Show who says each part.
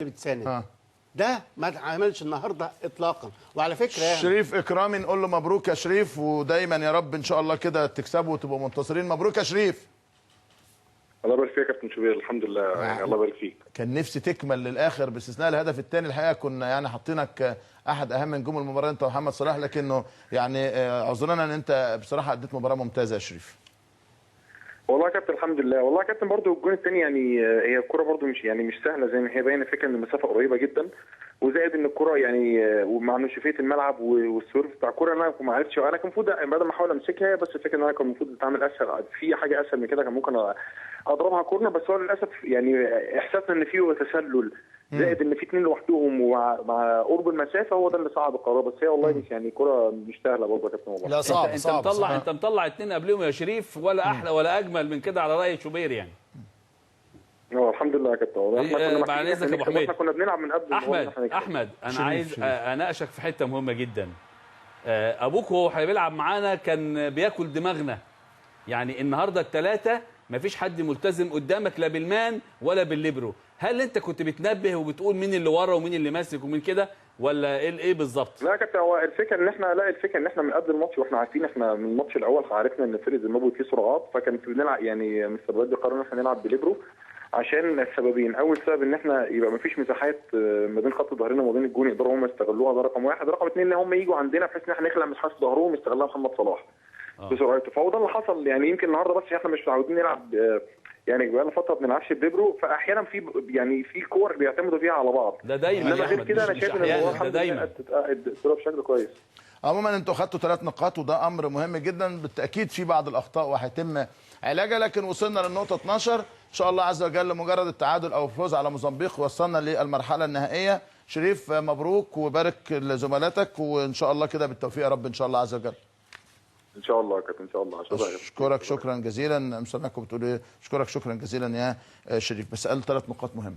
Speaker 1: بتساند. ده ما اتعملش النهارده اطلاقا. وعلى فكره يعني
Speaker 2: شريف اكرامي نقول له مبروك يا شريف، ودايما يا رب ان شاء الله كده تكسبوا وتبقوا منتصرين. مبروك يا شريف.
Speaker 3: الله يبارك فيك يا كابتن شوبير، الحمد لله يعني الله يبارك فيك.
Speaker 2: كان نفسي تكمل للاخر باستثناء الهدف الثاني، الحقيقه كنا يعني حاطينك احد اهم نجوم المباراه انت ومحمد صلاح، لكنه يعني عذرنا ان انت بصراحه اديت مباراه ممتازه يا شريف.
Speaker 3: والله يا كابتن الحمد لله. والله يا كابتن برضو الجون الثاني يعني هي الكوره برضو مش سهله زي ما هي باينه، فكره ان المسافه قريبه جدا، وزائد ان الكوره يعني ومع نشوفيه الملعب والسيرف بتاع الكوره انا ما عرفتش. انا كان المفروض بدل ما احاول امسكها، بس الفكره ان انا كان المفروض اتعامل اسهل، في حاجه اسهل من كده كان ممكن اضربها كورنر، بس هو للاسف يعني احساسنا ان فيه تسلل، زائد ان في اثنين لوحدهم ومع قرب المسافه هو ده اللي صعب القرار. بس هي والله مش يعني كوره مش سهله برضه يا كابتن والله.
Speaker 4: لا صعب.
Speaker 5: انت مطلع اثنين قبلهم يا شريف، ولا احلى ولا اجمل من كده على راي شوبير يعني.
Speaker 3: الحمد لله يا كابتن والله. احنا
Speaker 5: بعد اذنك يا ابو حميد،
Speaker 3: احنا كنا بنلعب من قبل.
Speaker 5: احمد انا عايز اناقشك في حته مهمه جدا. ابوك وهو بيلعب معانا كان بياكل دماغنا، يعني النهارده الثلاثه مفيش حد ملتزم قدامك لا بالمان ولا بالليبرو. هل انت كنت بتنبه وبتقول مين اللي ورا ومين اللي ماسك ومين كده، ولا ايه بالظبط؟
Speaker 3: لا يا كابتن، هو الفكره ان احنا من قبل الماتش واحنا عارفين، احنا من الماتش الاول عرفنا ان فريق زيمبابوي فيه سرعات، فكان بنلعب يعني مستر بدر قرر ان احنا نلعب بليبرو عشان السببين. اول سبب ان احنا يبقى ما فيش مساحات ما بين خط ظهرنا وما بين الجون يقدروا هم يستغلوها، ده رقم واحد. رقم اثنين ان هم يجوا عندنا بحيث ان احنا نخلع مساحات ظهرهم يستغلها محمد صلاح بسرعته. فهو ده اللي حصل يعني. يمكن النهارده بس احنا مش متعودين نلعب يعني بقى لنا فتره ما بنلعبش بليبرو، فاحيانا في كور بيعتمدوا فيها على بعض.
Speaker 5: ده دايما
Speaker 3: انما غير كده انا شايف ان الموضوع
Speaker 5: دايما
Speaker 3: بشكل كويس.
Speaker 2: عموما انتوا خدتوا 3 نقاط وده امر مهم جدا، بالتاكيد في بعض الاخطاء وهيتم علاجها، لكن وصلنا للنقطه 12 ان شاء الله عز وجل. مجرد التعادل او الفوز على موزمبيق وصلنا للمرحله النهائيه. شريف مبروك وبارك لزملاتك، وان شاء الله كده بالتوفيق يا رب ان شاء الله عز وجل.
Speaker 3: ان شاء الله يا كابتن ان شاء الله.
Speaker 2: اشكرك شكرا جزيلا. مسامعكم بتقول ايه؟ اشكرك شكرا جزيلا يا شريف. بس قال 3 نقاط مهمه.